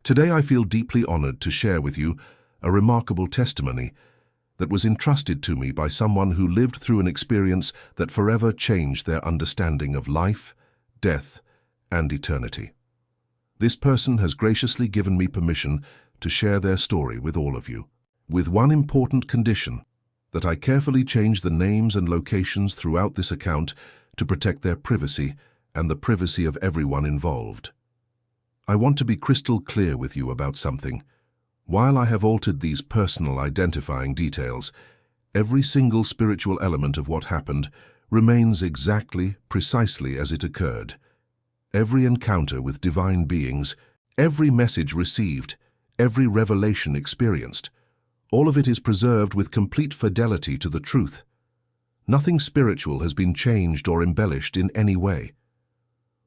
Today I feel deeply honored to share with you a remarkable testimony that was entrusted to me by someone who lived through an experience that forever changed their understanding of life, death, and eternity. This person has graciously given me permission to share their story with all of you, with one important condition: that I carefully change the names and locations throughout this account to protect their privacy and the privacy of everyone involved. I want to be crystal clear with you about something. While I have altered these personal identifying details, every single spiritual element of what happened remains exactly, precisely as it occurred. Every encounter with divine beings, every message received, every revelation experienced, all of it is preserved with complete fidelity to the truth. Nothing spiritual has been changed or embellished in any way.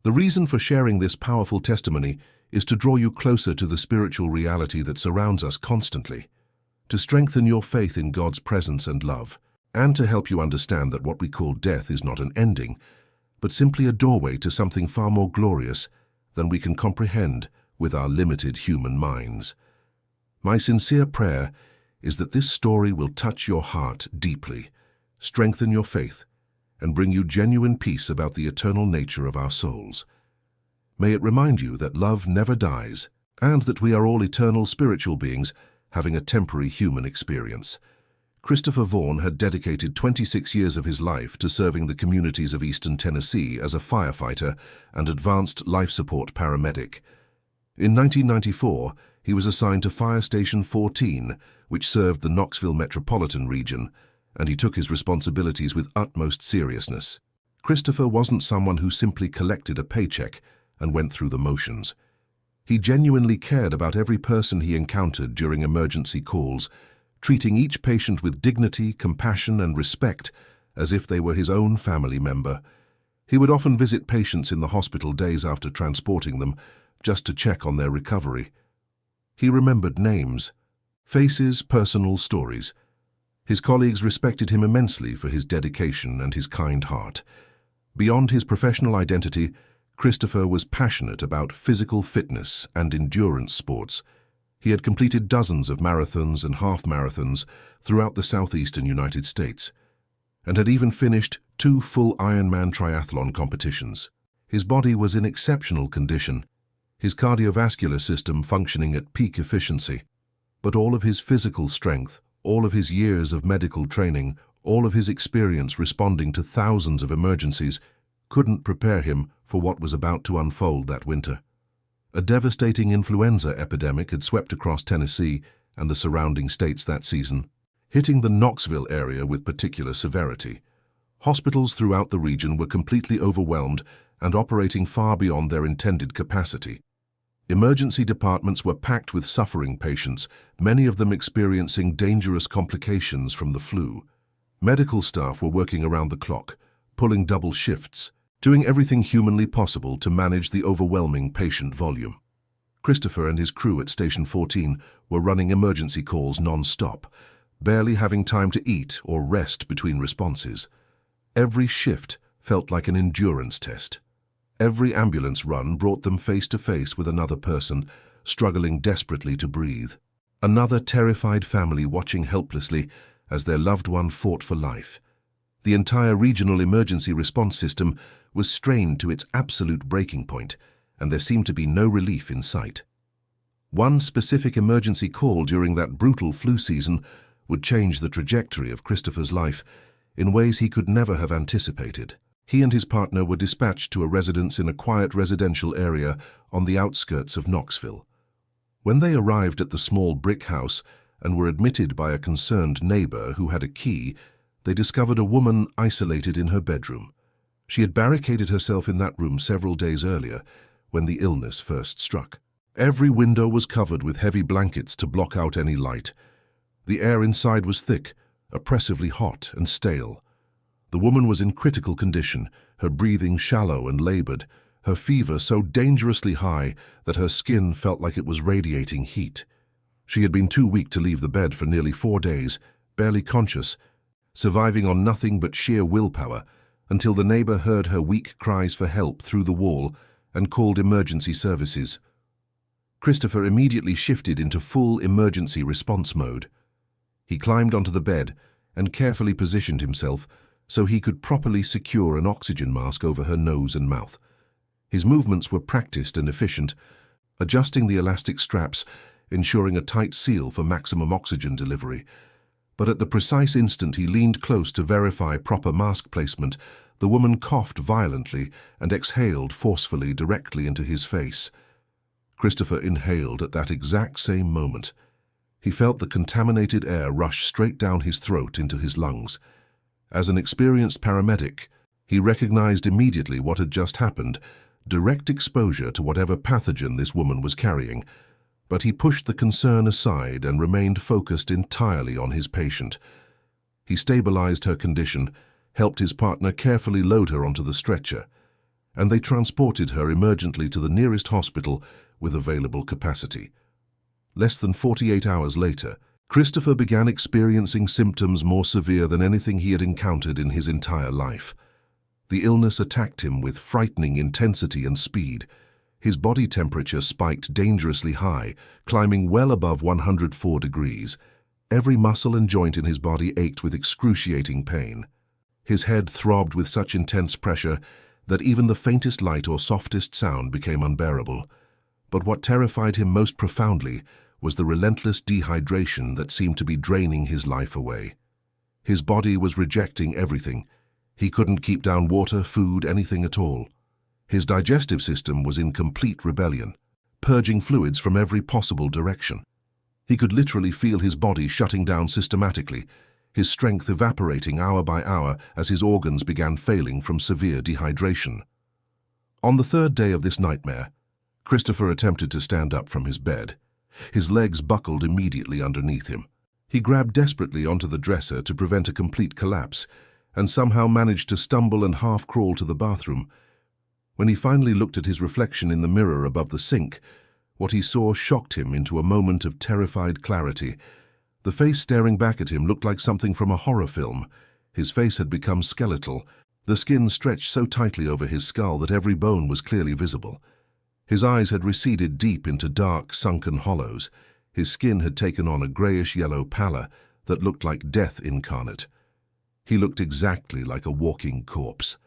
The reason for sharing this powerful testimony is to draw you closer to the spiritual reality that surrounds us constantly, to strengthen your faith in God's presence and love, and to help you understand that what we call death is not an ending, but simply a doorway to something far more glorious than we can comprehend with our limited human minds. My sincere prayer is that this story will touch your heart deeply, strengthen your faith, and bring you genuine peace about the eternal nature of our souls. May it remind you that love never dies, and that we are all eternal spiritual beings having a temporary human experience. Christopher Vaughn had dedicated 26 years of his life to serving the communities of Eastern Tennessee as a firefighter and advanced life support paramedic. In 1994, he was assigned to Fire Station 14, which served the Knoxville metropolitan region, and he took his responsibilities with utmost seriousness. Christopher wasn't someone who simply collected a paycheck and went through the motions. He genuinely cared about every person he encountered during emergency calls, treating each patient with dignity, compassion, and respect as if they were his own family member. He would often visit patients in the hospital days after transporting them, just to check on their recovery. He remembered names, faces, personal stories. His colleagues respected him immensely for his dedication and his kind heart. Beyond his professional identity, Christopher was passionate about physical fitness and endurance sports. He had completed dozens of marathons and half-marathons throughout the southeastern United States, and had even finished 2 full Ironman triathlon competitions. His body was in exceptional condition, his cardiovascular system functioning at peak efficiency. But all of his physical strength, all of his years of medical training, all of his experience responding to thousands of emergencies couldn't prepare him for what was about to unfold that winter. A devastating influenza epidemic had swept across Tennessee and the surrounding states that season, hitting the Knoxville area with particular severity. Hospitals throughout the region were completely overwhelmed and operating far beyond their intended capacity. Emergency departments were packed with suffering patients, many of them experiencing dangerous complications from the flu. Medical staff were working around the clock, pulling double shifts, doing everything humanly possible to manage the overwhelming patient volume. Christopher and his crew at Station 14 were running emergency calls non-stop, barely having time to eat or rest between responses. Every shift felt like an endurance test. Every ambulance run brought them face to face with another person, struggling desperately to breathe. Another terrified family watching helplessly as their loved one fought for life. The entire regional emergency response system was strained to its absolute breaking point, and there seemed to be no relief in sight. One specific emergency call during that brutal flu season would change the trajectory of Christopher's life in ways he could never have anticipated. He and his partner were dispatched to a residence in a quiet residential area on the outskirts of Knoxville. When they arrived at the small brick house and were admitted by a concerned neighbor who had a key, they discovered a woman isolated in her bedroom. She had barricaded herself in that room several days earlier, when the illness first struck. Every window was covered with heavy blankets to block out any light. The air inside was thick, oppressively hot and stale. The woman was in critical condition, her breathing shallow and labored, her fever so dangerously high that her skin felt like it was radiating heat. She had been too weak to leave the bed for nearly 4 days, barely conscious, surviving on nothing but sheer willpower, until the neighbor heard her weak cries for help through the wall and called emergency services. Christopher immediately shifted into full emergency response mode. He climbed onto the bed and carefully positioned himself so he could properly secure an oxygen mask over her nose and mouth. His movements were practiced and efficient, adjusting the elastic straps, ensuring a tight seal for maximum oxygen delivery. But at the precise instant he leaned close to verify proper mask placement, the woman coughed violently and exhaled forcefully directly into his face. Christopher inhaled at that exact same moment. He felt the contaminated air rush straight down his throat into his lungs. As an experienced paramedic, he recognized immediately what had just happened, direct exposure to whatever pathogen this woman was carrying. But he pushed the concern aside and remained focused entirely on his patient. He stabilized her condition, helped his partner carefully load her onto the stretcher, and they transported her emergently to the nearest hospital with available capacity. Less than 48 hours later, Christopher began experiencing symptoms more severe than anything he had encountered in his entire life. The illness attacked him with frightening intensity and speed. His body temperature spiked dangerously high, climbing well above 104 degrees. Every muscle and joint in his body ached with excruciating pain. His head throbbed with such intense pressure that even the faintest light or softest sound became unbearable. But what terrified him most profoundly was the relentless dehydration that seemed to be draining his life away. His body was rejecting everything. He couldn't keep down water, food, anything at all. His digestive system was in complete rebellion, purging fluids from every possible direction. He could literally feel his body shutting down systematically, his strength evaporating hour by hour as his organs began failing from severe dehydration. On the third day of this nightmare, Christopher attempted to stand up from his bed. His legs buckled immediately underneath him. He grabbed desperately onto the dresser to prevent a complete collapse, and somehow managed to stumble and half-crawl to the bathroom. When he finally looked at his reflection in the mirror above the sink, what he saw shocked him into a moment of terrified clarity. The face staring back at him looked like something from a horror film. His face had become skeletal, the skin stretched so tightly over his skull that every bone was clearly visible. His eyes had receded deep into dark, sunken hollows. His skin had taken on a grayish-yellow pallor that looked like death incarnate. He looked exactly like a walking corpse.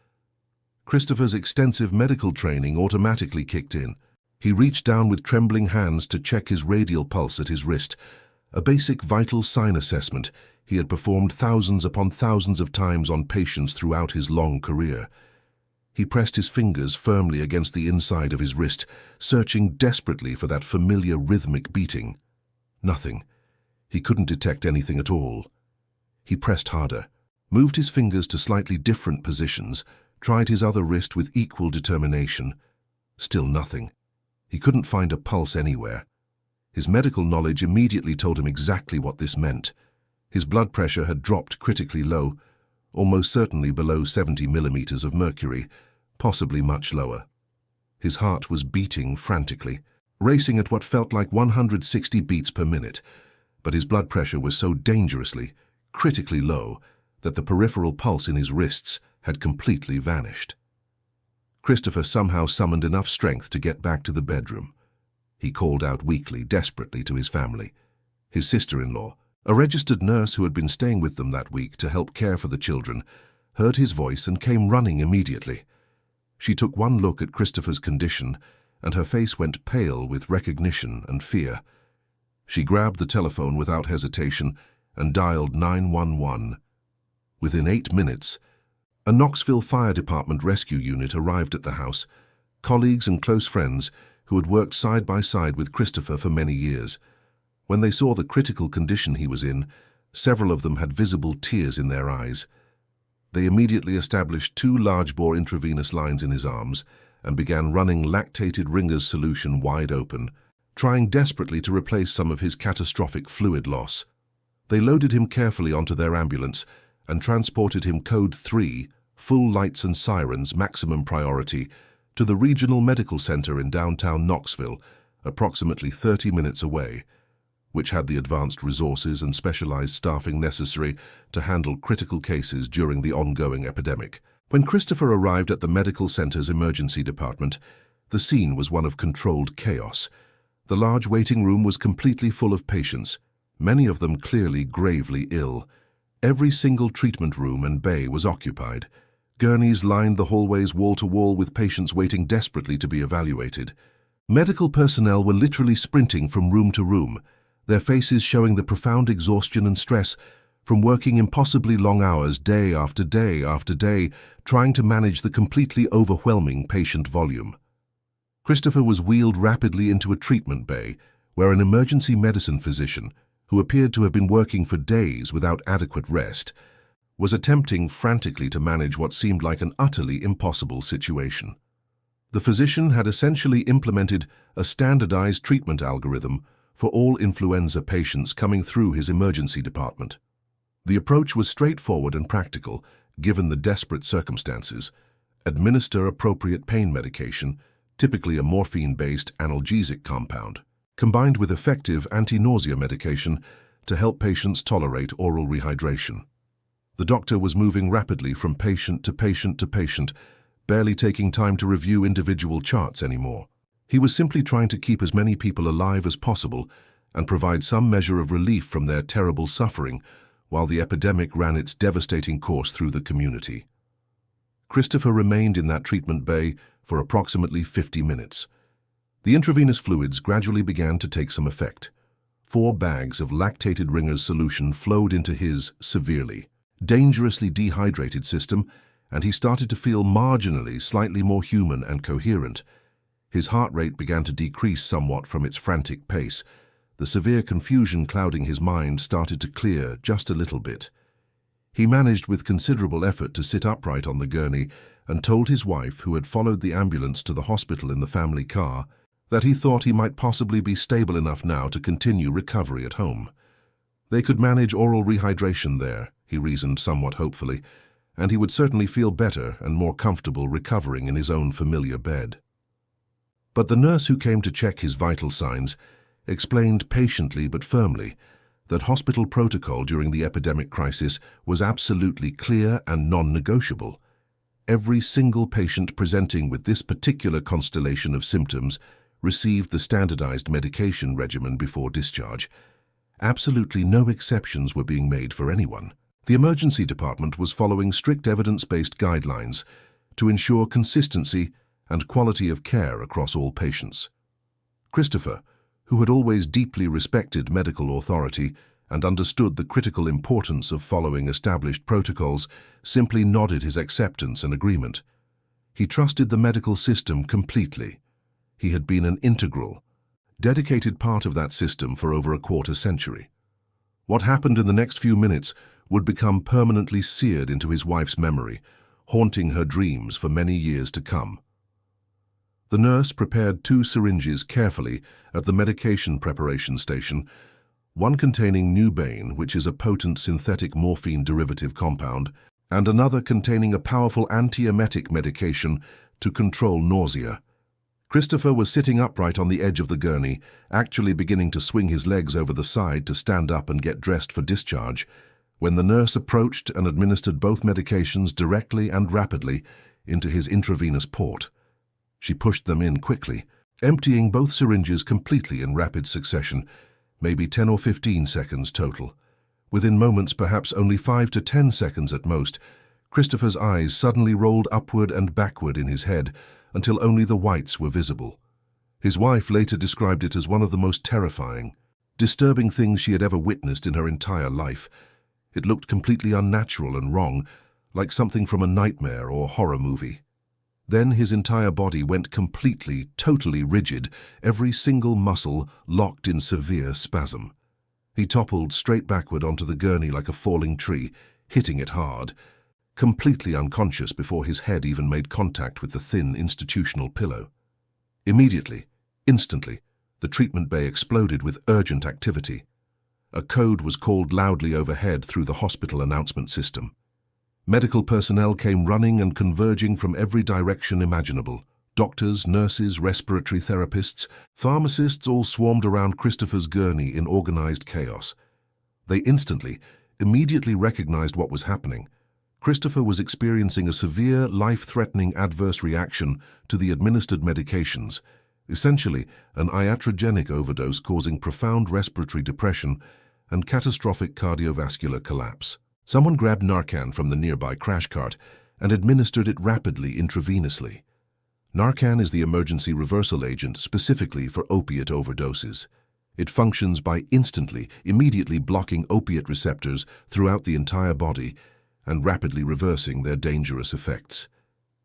Christopher's extensive medical training automatically kicked in. He reached down with trembling hands to check his radial pulse at his wrist, a basic vital sign assessment he had performed thousands upon thousands of times on patients throughout his long career. He pressed his fingers firmly against the inside of his wrist, searching desperately for that familiar rhythmic beating. Nothing. He couldn't detect anything at all. He pressed harder, moved his fingers to slightly different positions, tried his other wrist with equal determination. Still nothing. He couldn't find a pulse anywhere. His medical knowledge immediately told him exactly what this meant. His blood pressure had dropped critically low, almost certainly below 70 millimeters of mercury, possibly much lower. His heart was beating frantically, racing at what felt like 160 beats per minute, but his blood pressure was so dangerously, critically low that the peripheral pulse in his wrists had completely vanished. Christopher somehow summoned enough strength to get back to the bedroom. He called out weakly, desperately to his family. His sister-in-law, a registered nurse who had been staying with them that week to help care for the children, heard his voice and came running immediately. She took one look at Christopher's condition, and her face went pale with recognition and fear. She grabbed the telephone without hesitation and dialed 911. Within 8 minutes, a Knoxville Fire Department rescue unit arrived at the house, colleagues and close friends who had worked side by side with Christopher for many years. When they saw the critical condition he was in, several of them had visible tears in their eyes. They immediately established 2 large-bore intravenous lines in his arms and began running lactated Ringer's solution wide open, trying desperately to replace some of his catastrophic fluid loss. They loaded him carefully onto their ambulance and transported him code 3, full lights and sirens, maximum priority, to the Regional Medical Center in downtown Knoxville, approximately 30 minutes away, which had the advanced resources and specialized staffing necessary to handle critical cases during the ongoing epidemic. When Christopher arrived at the medical center's emergency department, the scene was one of controlled chaos. The large waiting room was completely full of patients, many of them clearly gravely ill. Every single treatment room and bay was occupied. Gurneys lined the hallways wall to wall with patients waiting desperately to be evaluated. Medical personnel were literally sprinting from room to room, their faces showing the profound exhaustion and stress from working impossibly long hours day after day after day, trying to manage the completely overwhelming patient volume. Christopher was wheeled rapidly into a treatment bay, where an emergency medicine physician, who appeared to have been working for days without adequate rest, was attempting frantically to manage what seemed like an utterly impossible situation. The physician had essentially implemented a standardized treatment algorithm for all influenza patients coming through his emergency department. The approach was straightforward and practical, given the desperate circumstances. Administer appropriate pain medication, typically a morphine-based analgesic compound, combined with effective anti-nausea medication to help patients tolerate oral rehydration. The doctor was moving rapidly from patient to patient to patient, barely taking time to review individual charts anymore. He was simply trying to keep as many people alive as possible and provide some measure of relief from their terrible suffering while the epidemic ran its devastating course through the community. Christopher remained in that treatment bay for approximately 50 minutes. The intravenous fluids gradually began to take some effect. 4 bags of lactated Ringer's solution flowed into his severely, dangerously dehydrated system, and he started to feel marginally slightly more human and coherent. His heart rate began to decrease somewhat from its frantic pace. The severe confusion clouding his mind started to clear just a little bit. He managed with considerable effort to sit upright on the gurney and told his wife, who had followed the ambulance to the hospital in the family car, that he thought he might possibly be stable enough now to continue recovery at home. They could manage oral rehydration there, he reasoned somewhat hopefully, and he would certainly feel better and more comfortable recovering in his own familiar bed. But the nurse who came to check his vital signs explained patiently but firmly that hospital protocol during the epidemic crisis was absolutely clear and non-negotiable. Every single patient presenting with this particular constellation of symptoms received the standardized medication regimen before discharge. Absolutely no exceptions were being made for anyone. The emergency department was following strict evidence-based guidelines to ensure consistency and quality of care across all patients. Christopher, who had always deeply respected medical authority and understood the critical importance of following established protocols, simply nodded his acceptance and agreement. He trusted the medical system completely. He had been an integral, dedicated part of that system for over a quarter century. What happened in the next few minutes would become permanently seared into his wife's memory, haunting her dreams for many years to come. The nurse prepared 2 syringes carefully at the medication preparation station, one containing Nubane, which is a potent synthetic morphine derivative compound, and another containing a powerful antiemetic medication to control nausea. Christopher was sitting upright on the edge of the gurney, actually beginning to swing his legs over the side to stand up and get dressed for discharge, when the nurse approached and administered both medications directly and rapidly into his intravenous port. She pushed them in quickly, emptying both syringes completely in rapid succession, maybe 10 or 15 seconds total. Within moments, perhaps only 5 to 10 seconds at most, Christopher's eyes suddenly rolled upward and backward in his head until only the whites were visible. His wife later described it as one of the most terrifying, disturbing things she had ever witnessed in her entire life. It looked completely unnatural and wrong, like something from a nightmare or horror movie. Then his entire body went completely, totally rigid, every single muscle locked in severe spasm. He toppled straight backward onto the gurney like a falling tree, hitting it hard, completely unconscious before his head even made contact with the thin institutional pillow. Immediately, instantly, the treatment bay exploded with urgent activity. A code was called loudly overhead through the hospital announcement system. Medical personnel came running and converging from every direction imaginable. Doctors, nurses, respiratory therapists, pharmacists all swarmed around Christopher's gurney in organized chaos. They immediately recognized what was happening. Christopher was experiencing a severe, life-threatening adverse reaction to the administered medications, essentially an iatrogenic overdose causing profound respiratory depression and catastrophic cardiovascular collapse. Someone grabbed Narcan from the nearby crash cart and administered it rapidly intravenously. Narcan is the emergency reversal agent specifically for opiate overdoses. It functions by immediately blocking opiate receptors throughout the entire body and rapidly reversing their dangerous effects.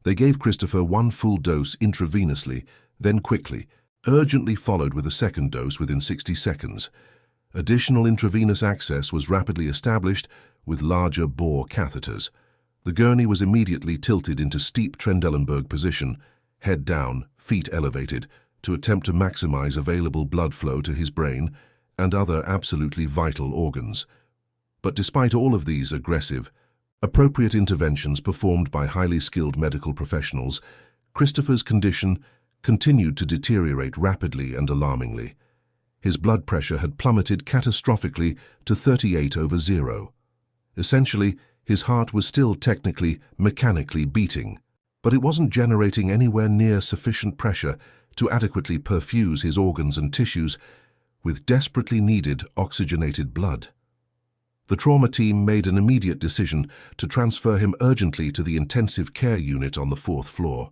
They gave Christopher one full dose intravenously, then quickly, urgently followed with a second dose within 60 seconds. Additional intravenous access was rapidly established with larger bore catheters. The gurney was immediately tilted into steep Trendelenburg position, head down, feet elevated, to attempt to maximize available blood flow to his brain and other absolutely vital organs. But despite all of these aggressive, appropriate interventions performed by highly skilled medical professionals, Christopher's condition continued to deteriorate rapidly and alarmingly. His blood pressure had plummeted catastrophically to 38/0. Essentially, his heart was still technically, mechanically beating, but it wasn't generating anywhere near sufficient pressure to adequately perfuse his organs and tissues with desperately needed oxygenated blood. The trauma team made an immediate decision to transfer him urgently to the intensive care unit on the 4th floor.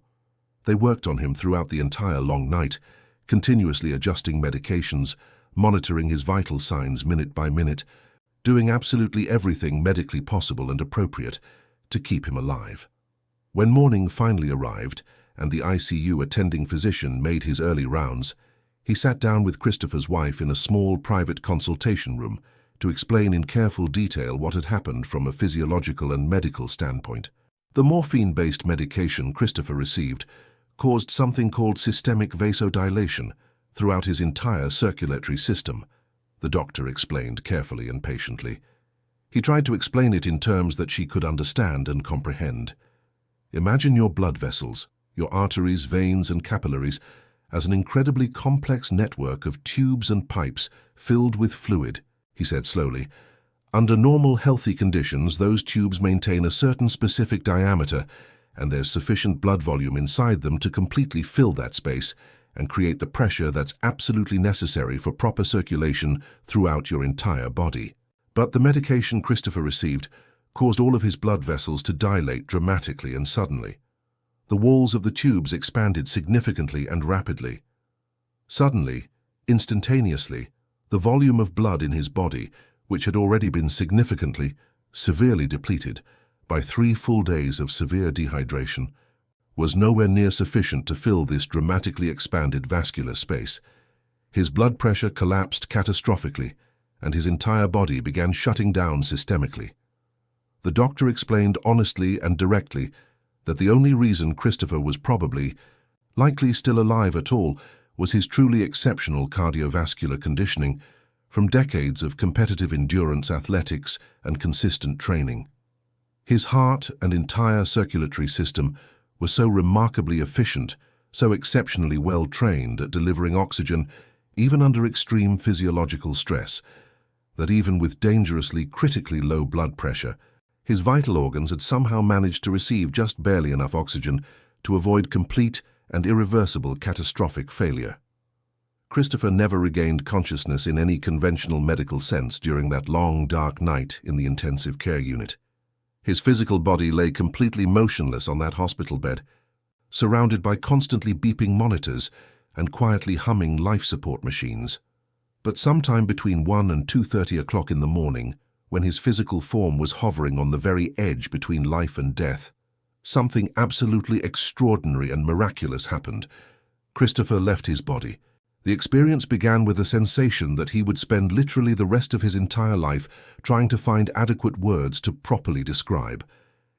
They worked on him throughout the entire long night, continuously adjusting medications, monitoring his vital signs minute by minute, doing absolutely everything medically possible and appropriate to keep him alive. When morning finally arrived and the ICU attending physician made his early rounds, he sat down with Christopher's wife in a small private consultation room to explain in careful detail what had happened from a physiological and medical standpoint. The morphine-based medication Christopher received caused something called systemic vasodilation throughout his entire circulatory system, the doctor explained carefully and patiently. He tried to explain it in terms that she could understand and comprehend. Imagine your blood vessels, your arteries, veins, and capillaries as an incredibly complex network of tubes and pipes filled with fluid, he said slowly. Under normal, healthy conditions, those tubes maintain a certain specific diameter, and there's sufficient blood volume inside them to completely fill that space and create the pressure that's absolutely necessary for proper circulation throughout your entire body. But the medication Christopher received caused all of his blood vessels to dilate dramatically and suddenly. The walls of the tubes expanded significantly and rapidly. Suddenly, instantaneously, the volume of blood in his body, which had already been severely depleted by 3 full days of severe dehydration, was nowhere near sufficient to fill this dramatically expanded vascular space. His blood pressure collapsed catastrophically, and his entire body began shutting down systemically. The doctor explained honestly and directly that the only reason Christopher was likely still alive at all was his truly exceptional cardiovascular conditioning from decades of competitive endurance athletics and consistent training. His heart and entire circulatory system were so remarkably efficient, so exceptionally well trained at delivering oxygen even under extreme physiological stress, that even with dangerously critically low blood pressure, his vital organs had somehow managed to receive just barely enough oxygen to avoid complete and irreversible catastrophic failure. Christopher never regained consciousness in any conventional medical sense during that long, dark night in the intensive care unit. His physical body lay completely motionless on that hospital bed, surrounded by constantly beeping monitors and quietly humming life support machines. But sometime between 1 and 2:30 o'clock in the morning, when his physical form was hovering on the very edge between life and death, something absolutely extraordinary and miraculous happened. Christopher left his body. The experience began with a sensation that he would spend literally the rest of his entire life trying to find adequate words to properly describe.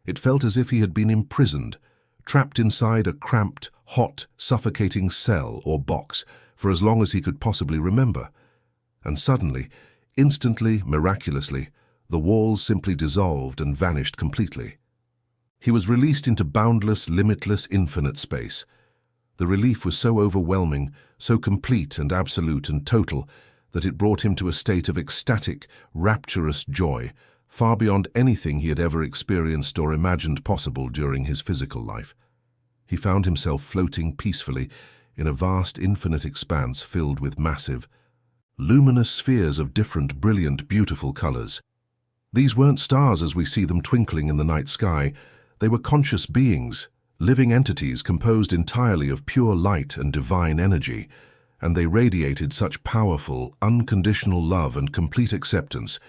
It felt as if he had been imprisoned, trapped inside a cramped, hot, suffocating cell or box for as long as he could possibly remember. And suddenly, instantly, miraculously, the walls simply dissolved and vanished completely. He was released into boundless, limitless, infinite space. The relief was so overwhelming, so complete and absolute and total, that it brought him to a state of ecstatic, rapturous joy, far beyond anything he had ever experienced or imagined possible during his physical life. He found himself floating peacefully in a vast infinite expanse filled with massive, luminous spheres of different brilliant, beautiful colors. These weren't stars as we see them twinkling in the night sky. They were conscious beings, living entities composed entirely of pure light and divine energy, and they radiated such powerful, unconditional love and complete acceptance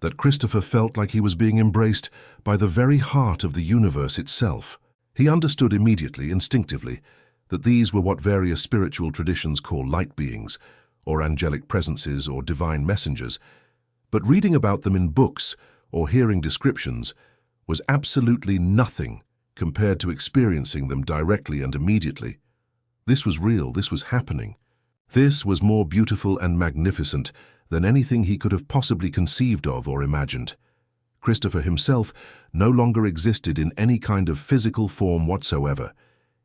that Christopher felt like he was being embraced by the very heart of the universe itself. He understood immediately, instinctively, that these were what various spiritual traditions call light beings, or angelic presences, or divine messengers, but reading about them in books or hearing descriptions was absolutely nothing compared to experiencing them directly and immediately. This was real, this was happening. This was more beautiful and magnificent than anything he could have possibly conceived of or imagined. Christopher himself no longer existed in any kind of physical form whatsoever.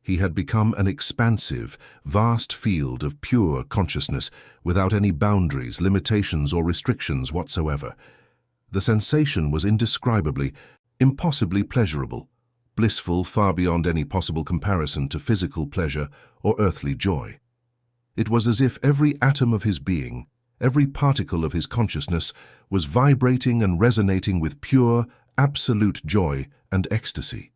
He had become an expansive, vast field of pure consciousness without any boundaries, limitations, or restrictions whatsoever. The sensation was indescribably, impossibly pleasurable, blissful far beyond any possible comparison to physical pleasure or earthly joy. It was as if every atom of his being, every particle of his consciousness was vibrating and resonating with pure, absolute joy and ecstasy.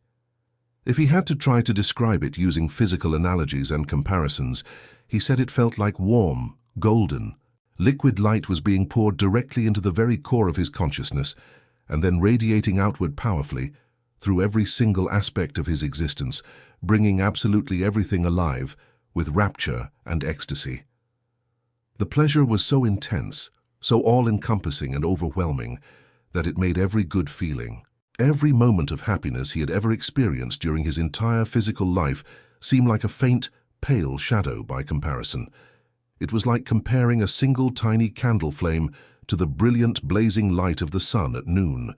If he had to try to describe it using physical analogies and comparisons, he said it felt like warm, golden, liquid light was being poured directly into the very core of his consciousness and then radiating outward powerfully through every single aspect of his existence, bringing absolutely everything alive with rapture and ecstasy. The pleasure was so intense, so all-encompassing and overwhelming, that it made every good feeling, every moment of happiness he had ever experienced during his entire physical life seem like a faint, pale shadow by comparison. It was like comparing a single tiny candle flame to the brilliant blazing light of the sun at noon.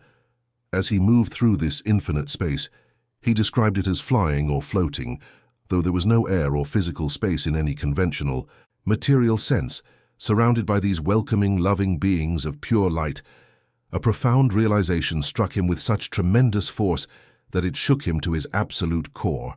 As he moved through this infinite space, he described it as flying or floating, though there was no air or physical space in any conventional, material sense, surrounded by these welcoming, loving beings of pure light. A profound realization struck him with such tremendous force that it shook him to his absolute core.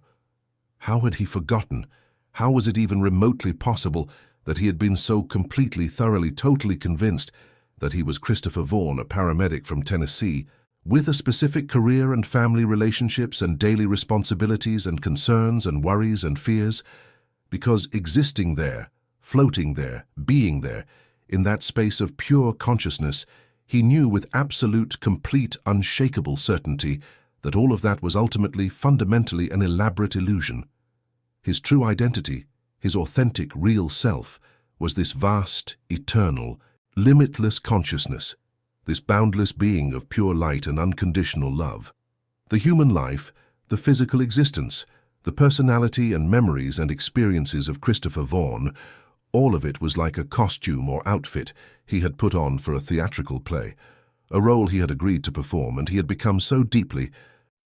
How had he forgotten? How was it even remotely possible that he had been so completely, thoroughly, totally convinced that he was Christopher Vaughn, a paramedic from Tennessee, with a specific career and family relationships and daily responsibilities and concerns and worries and fears? Because existing there, floating there, being there, in that space of pure consciousness, he knew with absolute, complete, unshakable certainty that all of that was ultimately, fundamentally an elaborate illusion. His true identity, his authentic, real self, was this vast, eternal, limitless consciousness, this boundless being of pure light and unconditional love. The human life, the physical existence, the personality and memories and experiences of Christopher Vaughn, all of it was like a costume or outfit he had put on for a theatrical play, a role he had agreed to perform, and he had become so deeply,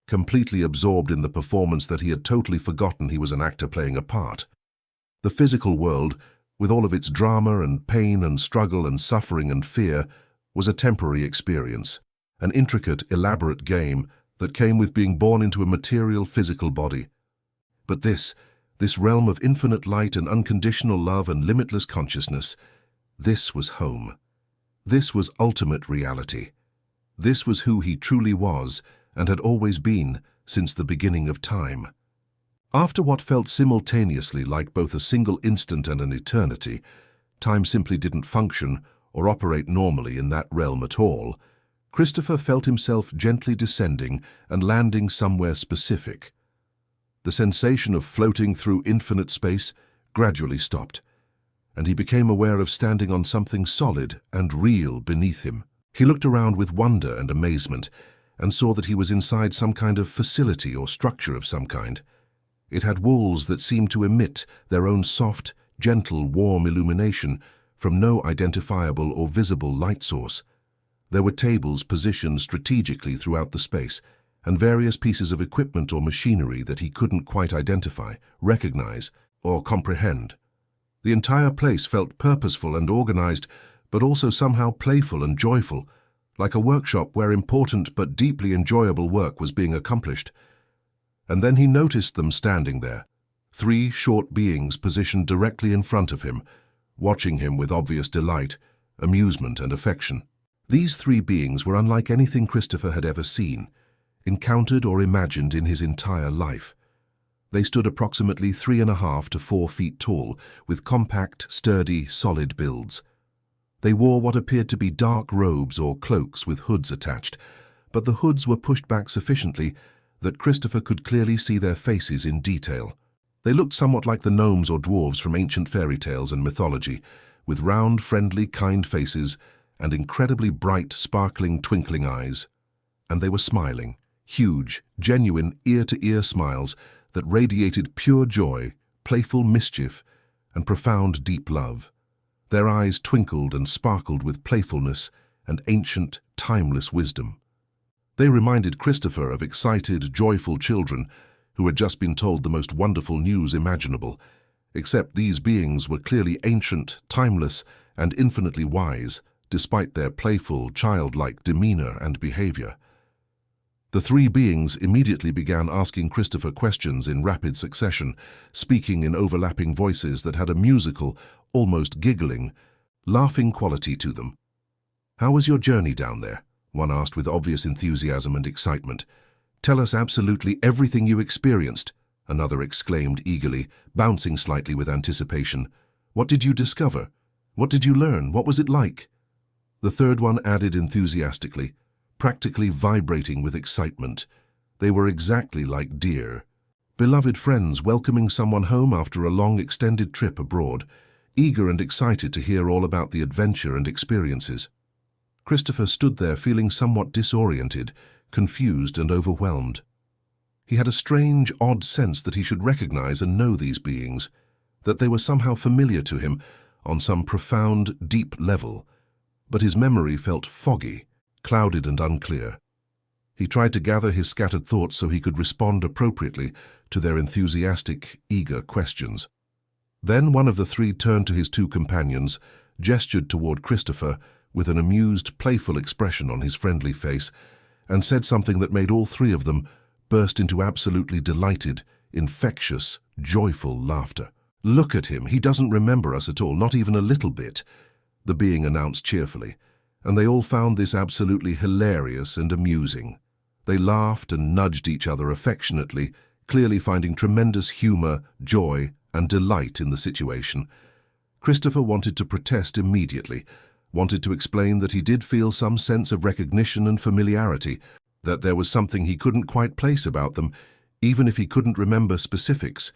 completely absorbed in the performance that he had totally forgotten he was an actor playing a part. The physical world, with all of its drama and pain and struggle and suffering and fear, was a temporary experience, an intricate, elaborate game that came with being born into a material, physical body. But this realm of infinite light and unconditional love and limitless consciousness, this was home. This was ultimate reality. This was who he truly was and had always been since the beginning of time. After what felt simultaneously like both a single instant and an eternity, time simply didn't function or operate normally in that realm at all, Christopher felt himself gently descending and landing somewhere specific. The sensation of floating through infinite space gradually stopped, and he became aware of standing on something solid and real beneath him. He looked around with wonder and amazement and saw that he was inside some kind of facility or structure of some kind. It had walls that seemed to emit their own soft, gentle, warm illumination from no identifiable or visible light source. There were tables positioned strategically throughout the space, and various pieces of equipment or machinery that he couldn't quite identify, recognize, or comprehend. The entire place felt purposeful and organized, but also somehow playful and joyful, like a workshop where important but deeply enjoyable work was being accomplished. And then he noticed them standing there, Three short beings positioned directly in front of him, watching him with obvious delight, amusement, and affection. These three beings were unlike anything Christopher had ever seen, encountered, or imagined in his entire life. They stood approximately 3.5 to 4 feet tall, with compact, sturdy, solid builds. They wore what appeared to be dark robes or cloaks with hoods attached, but the hoods were pushed back sufficiently that Christopher could clearly see their faces in detail. They looked somewhat like the gnomes or dwarves from ancient fairy tales and mythology, with round, friendly, kind faces and incredibly bright, sparkling, twinkling eyes. And they were smiling, huge, genuine, ear-to-ear smiles that radiated pure joy, playful mischief, and profound, deep love. Their eyes twinkled and sparkled with playfulness and ancient, timeless wisdom. They reminded Christopher of excited, joyful children who had just been told the most wonderful news imaginable, except these beings were clearly ancient, timeless, and infinitely wise, despite their playful, childlike demeanor and behavior. The three beings immediately began asking Christopher questions in rapid succession, speaking in overlapping voices that had a musical, almost giggling, laughing quality to them. "How was your journey down there?" one asked with obvious enthusiasm and excitement. "Tell us absolutely everything you experienced," another exclaimed eagerly, bouncing slightly with anticipation. "What did you discover? What did you learn? What was it like?" The third one added enthusiastically, practically vibrating with excitement. They were exactly like dear, beloved friends welcoming someone home after a long extended trip abroad, eager and excited to hear all about the adventure and experiences. Christopher stood there feeling somewhat disoriented, confused and overwhelmed. He had a strange, odd sense that he should recognize and know these beings, that they were somehow familiar to him on some profound, deep level, but his memory felt foggy, clouded and unclear. He tried to gather his scattered thoughts so he could respond appropriately to their enthusiastic, eager questions. Then one of the three turned to his two companions, gestured toward Christopher with an amused, playful expression on his friendly face, and said something that made all three of them burst into absolutely delighted, infectious, joyful laughter. "Look at him, he doesn't remember us at all, not even a little bit," the being announced cheerfully, and they all found this absolutely hilarious and amusing. They laughed and nudged each other affectionately, clearly finding tremendous humor, joy, and delight in the situation. Christopher wanted to protest immediately, wanted to explain that he did feel some sense of recognition and familiarity, that there was something he couldn't quite place about them, even if he couldn't remember specifics.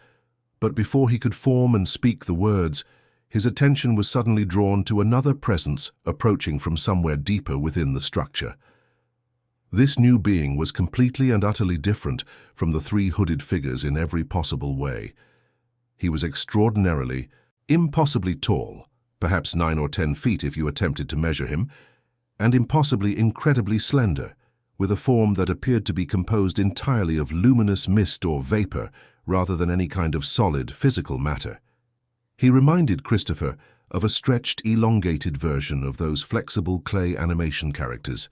But before he could form and speak the words, his attention was suddenly drawn to another presence approaching from somewhere deeper within the structure. This new being was completely and utterly different from the three hooded figures in every possible way. He was extraordinarily, impossibly tall, perhaps 9 or 10 feet if you attempted to measure him, and impossibly incredibly slender, with a form that appeared to be composed entirely of luminous mist or vapor rather than any kind of solid physical matter. He reminded Christopher of a stretched, elongated version of those flexible clay animation characters,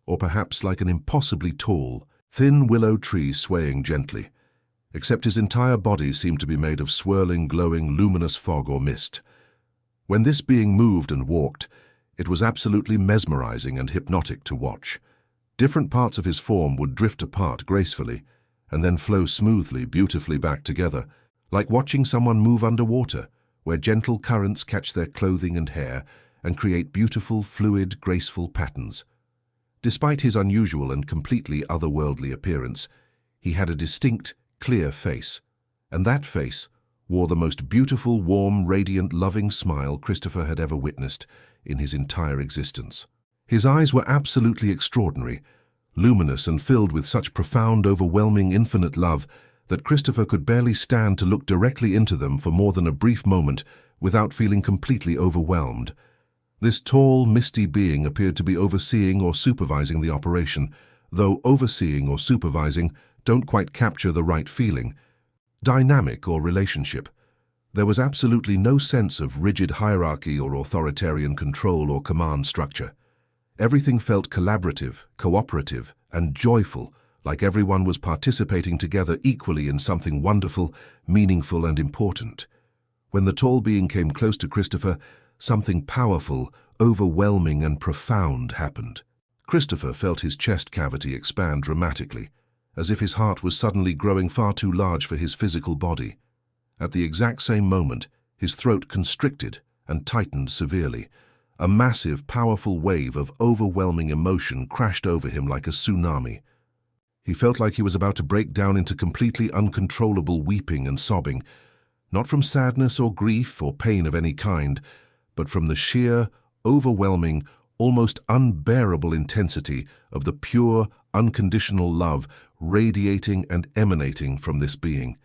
or perhaps like an impossibly tall, thin willow tree swaying gently, except his entire body seemed to be made of swirling, glowing, luminous fog or mist. When this being moved and walked, it was absolutely mesmerizing and hypnotic to watch. Different parts of his form would drift apart gracefully, and then flow smoothly, beautifully back together, like watching someone move underwater, where gentle currents catch their clothing and hair and create beautiful, fluid, graceful patterns. Despite his unusual and completely otherworldly appearance, he had a distinct, clear face, and that face wore the most beautiful, warm, radiant, loving smile Christopher had ever witnessed in his entire existence. His eyes were absolutely extraordinary, luminous and filled with such profound, overwhelming, infinite love that Christopher could barely stand to look directly into them for more than a brief moment without feeling completely overwhelmed. This tall, misty being appeared to be overseeing or supervising the operation, though overseeing or supervising don't quite capture the right feeling. Dynamic or relationship. There was absolutely no sense of rigid hierarchy or authoritarian control or command structure. Everything felt collaborative, cooperative, and joyful, like everyone was participating together equally in something wonderful, meaningful, and important. When the tall being came close to Christopher, something powerful, overwhelming, and profound happened. Christopher felt his chest cavity expand dramatically, as if his heart was suddenly growing far too large for his physical body. At the exact same moment, his throat constricted and tightened severely. A massive, powerful wave of overwhelming emotion crashed over him like a tsunami. He felt like he was about to break down into completely uncontrollable weeping and sobbing, not from sadness or grief or pain of any kind, but from the sheer, overwhelming, almost unbearable intensity of the pure, unconditional love radiating and emanating from this being.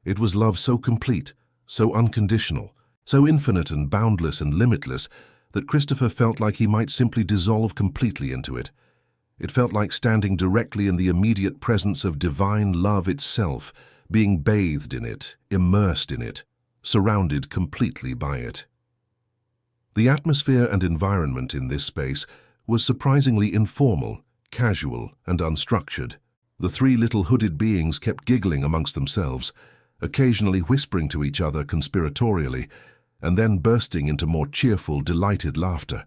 It was love so complete, so unconditional, so infinite and boundless and limitless that Christopher felt like he might simply dissolve completely into it. It felt like standing directly in the immediate presence of divine love itself, being bathed in it, immersed in it, surrounded completely by it. The atmosphere and environment in this space was surprisingly informal, casual, and unstructured. The three little hooded beings kept giggling amongst themselves, occasionally whispering to each other conspiratorially, and then bursting into more cheerful, delighted laughter.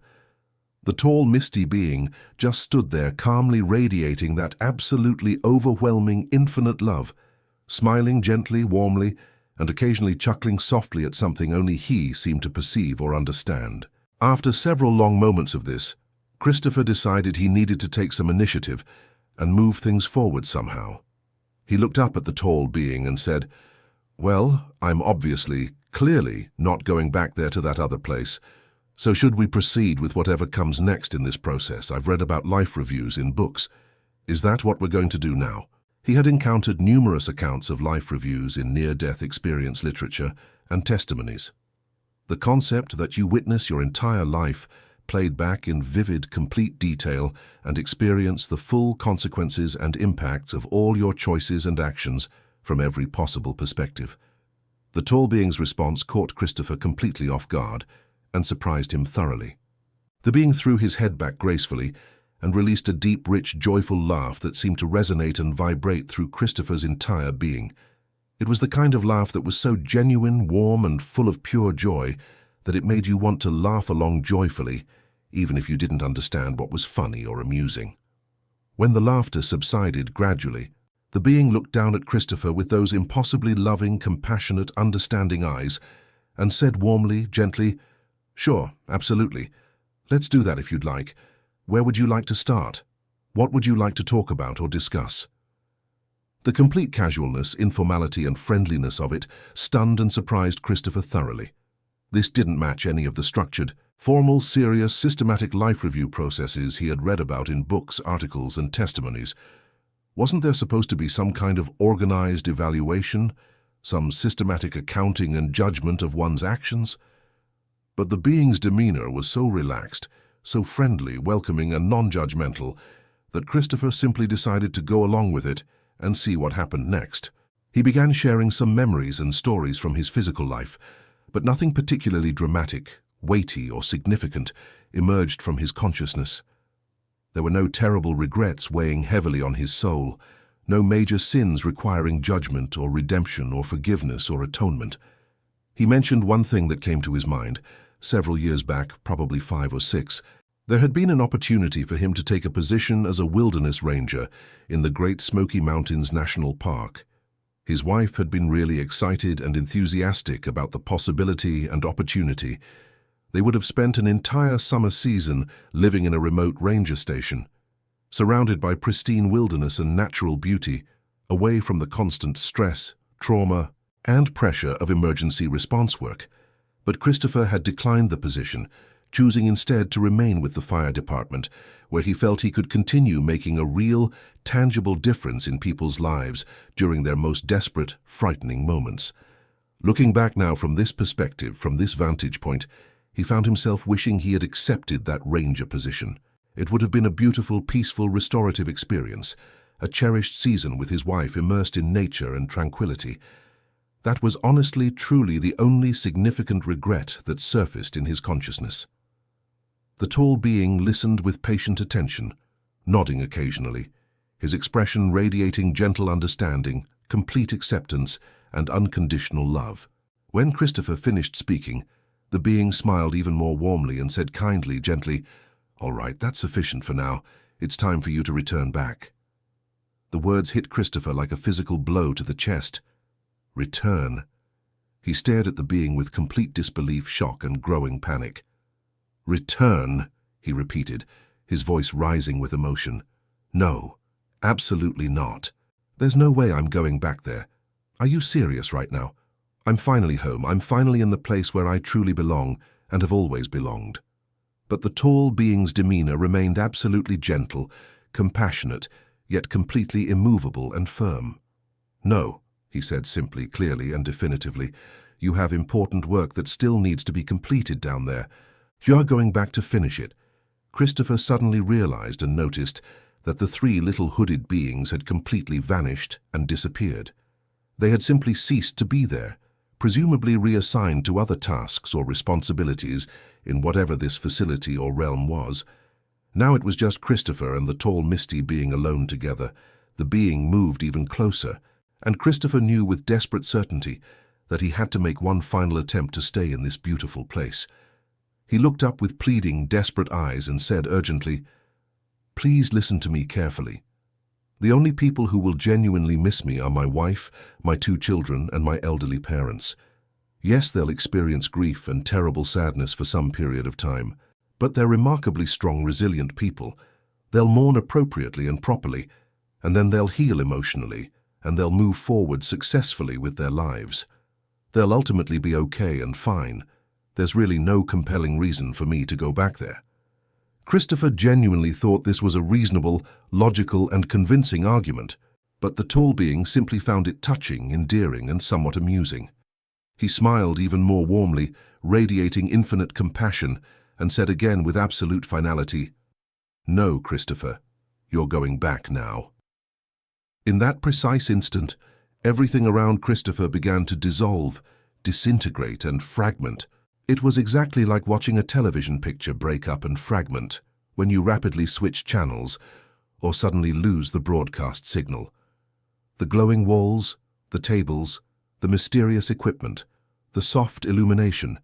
The tall, misty being just stood there calmly radiating that absolutely overwhelming, infinite love, smiling gently, warmly, and occasionally chuckling softly at something only he seemed to perceive or understand. After several long moments of this, Christopher decided he needed to take some initiative and move things forward somehow. He looked up at the tall being and said, "Well, I'm obviously, clearly not going back there to that other place. So should we proceed with whatever comes next in this process? I've read about life reviews in books. Is that what we're going to do now?" He had encountered numerous accounts of life reviews in near-death experience literature and testimonies. The concept that you witness your entire life played back in vivid, complete detail and experience the full consequences and impacts of all your choices and actions from every possible perspective. The tall being's response caught Christopher completely off guard and surprised him thoroughly. The being threw his head back gracefully and released a deep, rich, joyful laugh that seemed to resonate and vibrate through Christopher's entire being. It was the kind of laugh that was so genuine, warm, and full of pure joy that it made you want to laugh along joyfully, even if you didn't understand what was funny or amusing. When the laughter subsided gradually, the being looked down at Christopher with those impossibly loving, compassionate, understanding eyes and said warmly, gently, "Sure, absolutely. Let's do that if you'd like. Where would you like to start? What would you like to talk about or discuss?" The complete casualness, informality, and friendliness of it stunned and surprised Christopher thoroughly. This didn't match any of the structured, formal, serious, systematic life review processes he had read about in books, articles, and testimonies. Wasn't there supposed to be some kind of organized evaluation, some systematic accounting and judgment of one's actions? But the being's demeanor was so relaxed, so friendly, welcoming, and non-judgmental that Christopher simply decided to go along with it and see what happened next. He began sharing some memories and stories from his physical life, but nothing particularly dramatic, weighty, or significant emerged from his consciousness. There were no terrible regrets weighing heavily on his soul, no major sins requiring judgment or redemption or forgiveness or atonement. He mentioned one thing that came to his mind. Several years back, probably 5 or 6, there had been an opportunity for him to take a position as a wilderness ranger in the Great Smoky Mountains National Park. His wife had been really excited and enthusiastic about the possibility and opportunity. They would have spent an entire summer season living in a remote ranger station, surrounded by pristine wilderness and natural beauty, away from the constant stress, trauma, and pressure of emergency response work. But Christopher had declined the position, choosing instead to remain with the fire department, where he felt he could continue making a real, tangible difference in people's lives during their most desperate, frightening moments. Looking back now from this perspective, from this vantage point, he found himself wishing he had accepted that ranger position. It would have been a beautiful, peaceful, restorative experience, a cherished season with his wife immersed in nature and tranquility. That was honestly, truly the only significant regret that surfaced in his consciousness. The tall being listened with patient attention, nodding occasionally, his expression radiating gentle understanding, complete acceptance, and unconditional love. When Christopher finished speaking, the being smiled even more warmly and said kindly, gently, "All right, that's sufficient for now. It's time for you to return back." The words hit Christopher like a physical blow to the chest. Return. He stared at the being with complete disbelief, shock, and growing panic. "Return," he repeated, his voice rising with emotion. "No, absolutely not. There's no way I'm going back there. Are you serious right now? I'm finally home. I'm finally in the place where I truly belong and have always belonged." But the tall being's demeanor remained absolutely gentle, compassionate, yet completely immovable and firm. "No," he said simply, clearly, and definitively. "You have important work that still needs to be completed down there. You're going back to finish it." Christopher suddenly realized and noticed that the three little hooded beings had completely vanished and disappeared. They had simply ceased to be there, presumably reassigned to other tasks or responsibilities in whatever this facility or realm was. Now it was just Christopher and the tall misty being alone together. The being moved even closer, and Christopher knew with desperate certainty that he had to make one final attempt to stay in this beautiful place. He looked up with pleading, desperate eyes and said urgently, "Please listen to me carefully. The only people who will genuinely miss me are my wife, my 2 children, and my elderly parents. Yes, they'll experience grief and terrible sadness for some period of time, but they're remarkably strong, resilient people. They'll mourn appropriately and properly, and then they'll heal emotionally, and they'll move forward successfully with their lives. They'll ultimately be okay and fine. There's really no compelling reason for me to go back there." Christopher genuinely thought this was a reasonable, logical, and convincing argument, but the tall being simply found it touching, endearing, and somewhat amusing. He smiled even more warmly, radiating infinite compassion, and said again with absolute finality, "No, Christopher, you're going back now." In that precise instant, everything around Christopher began to dissolve, disintegrate, and fragment. It was exactly like watching a television picture break up and fragment when you rapidly switch channels or suddenly lose the broadcast signal. The glowing walls, the tables, the mysterious equipment, the soft illumination,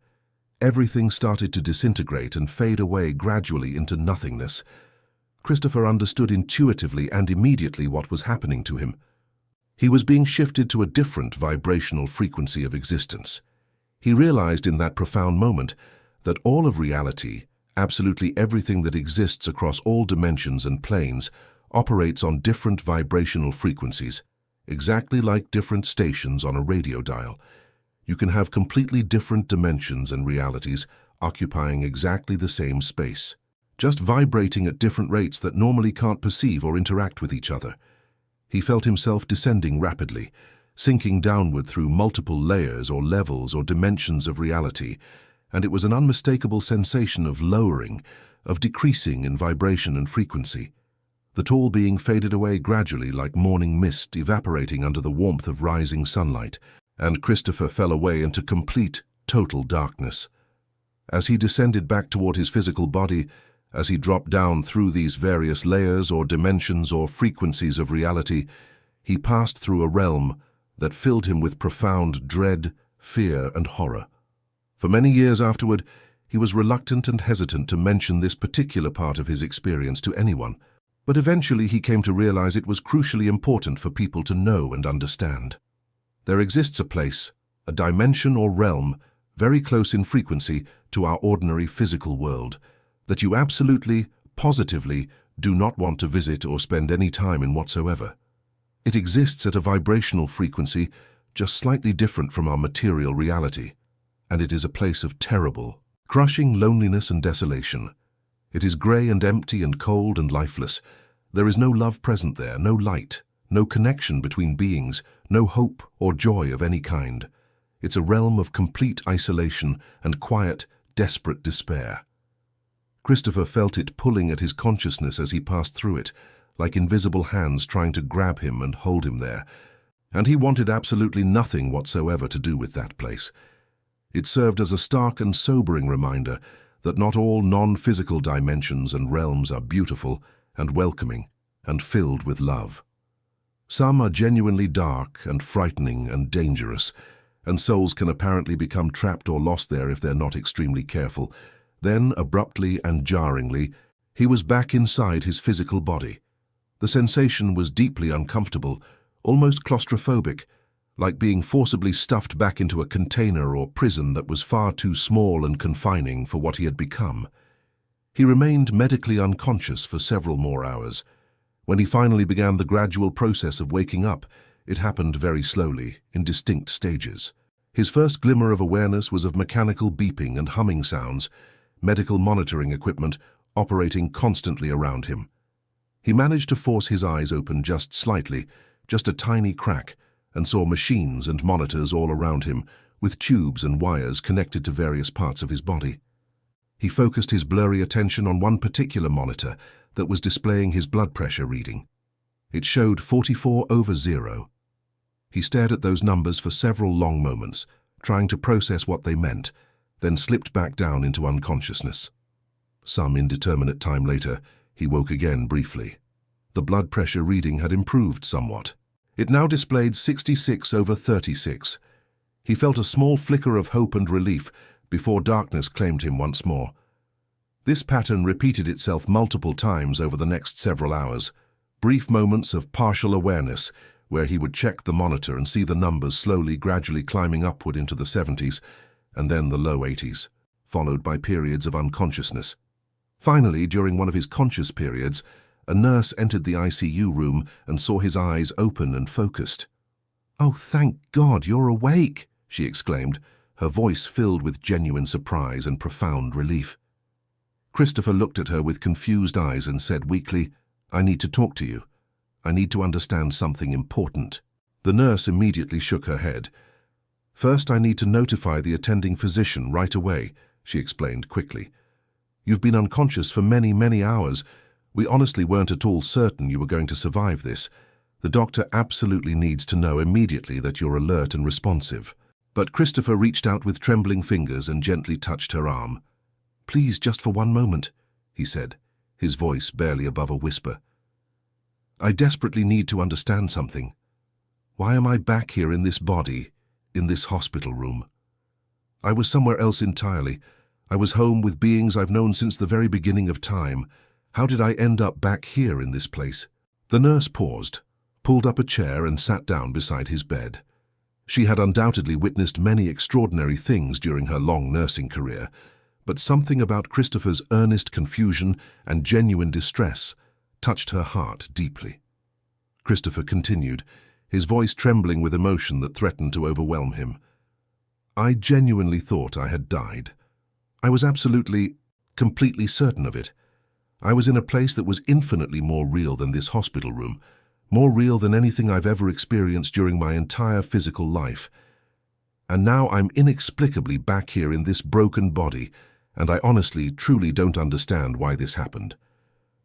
everything started to disintegrate and fade away gradually into nothingness. Christopher understood intuitively and immediately what was happening to him. He was being shifted to a different vibrational frequency of existence. He realized in that profound moment that all of reality, absolutely everything that exists across all dimensions and planes, operates on different vibrational frequencies, exactly like different stations on a radio dial. You can have completely different dimensions and realities occupying exactly the same space, just vibrating at different rates that normally can't perceive or interact with each other. He felt himself descending rapidly, sinking downward through multiple layers or levels or dimensions of reality, and it was an unmistakable sensation of lowering, of decreasing in vibration and frequency. The tall being faded away gradually like morning mist evaporating under the warmth of rising sunlight, and Christopher fell away into complete, total darkness. As he descended back toward his physical body, as he dropped down through these various layers or dimensions or frequencies of reality, he passed through a realm that filled him with profound dread, fear, and horror. For many years afterward, he was reluctant and hesitant to mention this particular part of his experience to anyone, but eventually he came to realize it was crucially important for people to know and understand. There exists a place, a dimension or realm, very close in frequency to our ordinary physical world, that you absolutely, positively do not want to visit or spend any time in whatsoever. It exists at a vibrational frequency just slightly different from our material reality, and it is a place of terrible, crushing loneliness and desolation. It is grey and empty and cold and lifeless. There is no love present there, no light, no connection between beings, no hope or joy of any kind. It's a realm of complete isolation and quiet, desperate despair. Christopher felt it pulling at his consciousness as he passed through it, like invisible hands trying to grab him and hold him there, and he wanted absolutely nothing whatsoever to do with that place. It served as a stark and sobering reminder that not all non-physical dimensions and realms are beautiful and welcoming and filled with love. Some are genuinely dark and frightening and dangerous, and souls can apparently become trapped or lost there if they're not extremely careful. Then, abruptly and jarringly, he was back inside his physical body. The sensation was deeply uncomfortable, almost claustrophobic, like being forcibly stuffed back into a container or prison that was far too small and confining for what he had become. He remained medically unconscious for several more hours. When he finally began the gradual process of waking up, it happened very slowly, in distinct stages. His first glimmer of awareness was of mechanical beeping and humming sounds, medical monitoring equipment operating constantly around him. He managed to force his eyes open just slightly, just a tiny crack, and saw machines and monitors all around him, with tubes and wires connected to various parts of his body. He focused his blurry attention on one particular monitor that was displaying his blood pressure reading. It showed 44/0. He stared at those numbers for several long moments, trying to process what they meant, then slipped back down into unconsciousness. Some indeterminate time later, he woke again briefly. The blood pressure reading had improved somewhat. It now displayed 66/36. He felt a small flicker of hope and relief before darkness claimed him once more. This pattern repeated itself multiple times over the next several hours, brief moments of partial awareness where he would check the monitor and see the numbers slowly, gradually climbing upward into the 70s and then the low 80s, followed by periods of unconsciousness. Finally, during one of his conscious periods, a nurse entered the ICU room and saw his eyes open and focused. "Oh, thank God, you're awake," she exclaimed, her voice filled with genuine surprise and profound relief. Christopher looked at her with confused eyes and said weakly, "I need to talk to you. I need to understand something important." The nurse immediately shook her head. "First, I need to notify the attending physician right away," she explained quickly. "You've been unconscious for many, many hours. We honestly weren't at all certain you were going to survive this. The doctor absolutely needs to know immediately that you're alert and responsive." But Christopher reached out with trembling fingers and gently touched her arm. "Please, just for one moment," he said, his voice barely above a whisper. "I desperately need to understand something. Why am I back here in this body, in this hospital room? I was somewhere else entirely. I was home with beings I've known since the very beginning of time. How did I end up back here in this place?" The nurse paused, pulled up a chair and sat down beside his bed. She had undoubtedly witnessed many extraordinary things during her long nursing career, but something about Christopher's earnest confusion and genuine distress touched her heart deeply. Christopher continued, his voice trembling with emotion that threatened to overwhelm him. "I genuinely thought I had died. I was absolutely, completely certain of it. I was in a place that was infinitely more real than this hospital room, more real than anything I've ever experienced during my entire physical life. And now I'm inexplicably back here in this broken body, and I honestly, truly don't understand why this happened."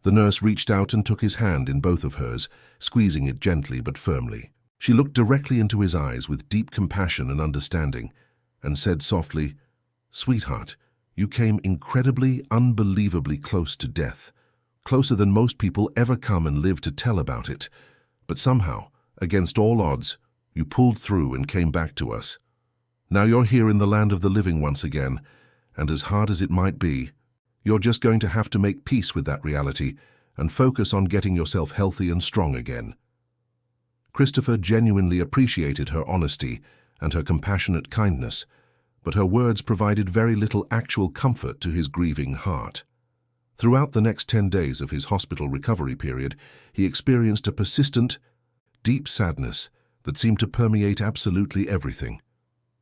The nurse reached out and took his hand in both of hers, squeezing it gently but firmly. She looked directly into his eyes with deep compassion and understanding, and said softly, "Sweetheart, you came incredibly, unbelievably close to death, closer than most people ever come and live to tell about it. But somehow, against all odds, you pulled through and came back to us. Now you're here in the land of the living once again, and as hard as it might be, you're just going to have to make peace with that reality and focus on getting yourself healthy and strong again." Christopher genuinely appreciated her honesty and her compassionate kindness, but her words provided very little actual comfort to his grieving heart. Throughout the next 10 days of his hospital recovery period, he experienced a persistent, deep sadness that seemed to permeate absolutely everything.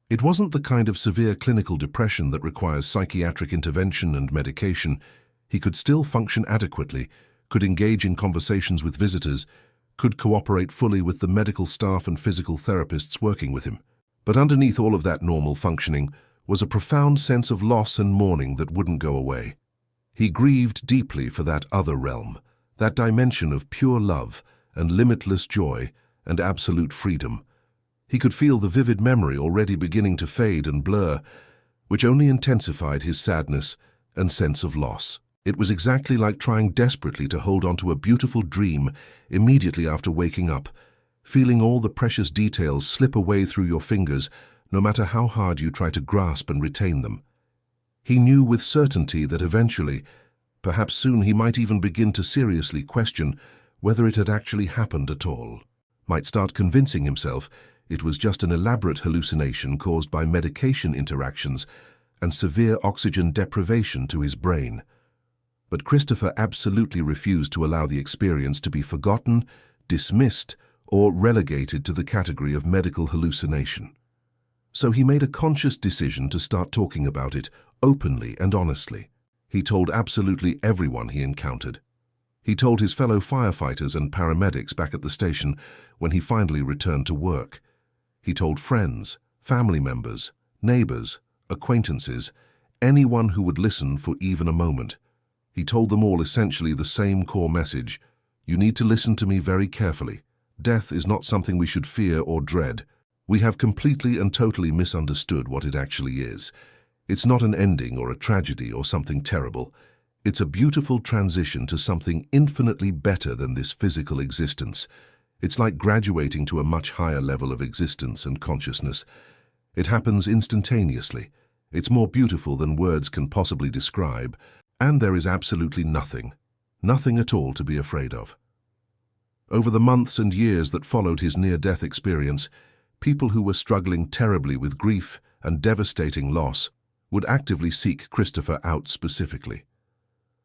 It wasn't the kind of severe clinical depression that requires psychiatric intervention and medication. He could still function adequately, could engage in conversations with visitors, could cooperate fully with the medical staff and physical therapists working with him. But underneath all of that normal functioning was a profound sense of loss and mourning that wouldn't go away. He grieved deeply for that other realm, that dimension of pure love and limitless joy and absolute freedom. He could feel the vivid memory already beginning to fade and blur, which only intensified his sadness and sense of loss. It was exactly like trying desperately to hold on to a beautiful dream immediately after waking up, feeling all the precious details slip away through your fingers, no matter how hard you try to grasp and retain them. He knew with certainty that eventually, perhaps soon, he might even begin to seriously question whether it had actually happened at all. Might start convincing himself it was just an elaborate hallucination caused by medication interactions and severe oxygen deprivation to his brain. But Christopher absolutely refused to allow the experience to be forgotten, dismissed, or relegated to the category of medical hallucination. So he made a conscious decision to start talking about it openly and honestly. He told absolutely everyone he encountered. He told his fellow firefighters and paramedics back at the station when he finally returned to work. He told friends, family members, neighbors, acquaintances, anyone who would listen for even a moment. He told them all essentially the same core message: you need to listen to me very carefully. Death is not something we should fear or dread. We have completely and totally misunderstood what it actually is. It's not an ending or a tragedy or something terrible. It's a beautiful transition to something infinitely better than this physical existence. It's like graduating to a much higher level of existence and consciousness. It happens instantaneously. It's more beautiful than words can possibly describe, and there is absolutely nothing at all to be afraid of. Over the months and years that followed his near-death experience, people who were struggling terribly with grief and devastating loss would actively seek Christopher out specifically.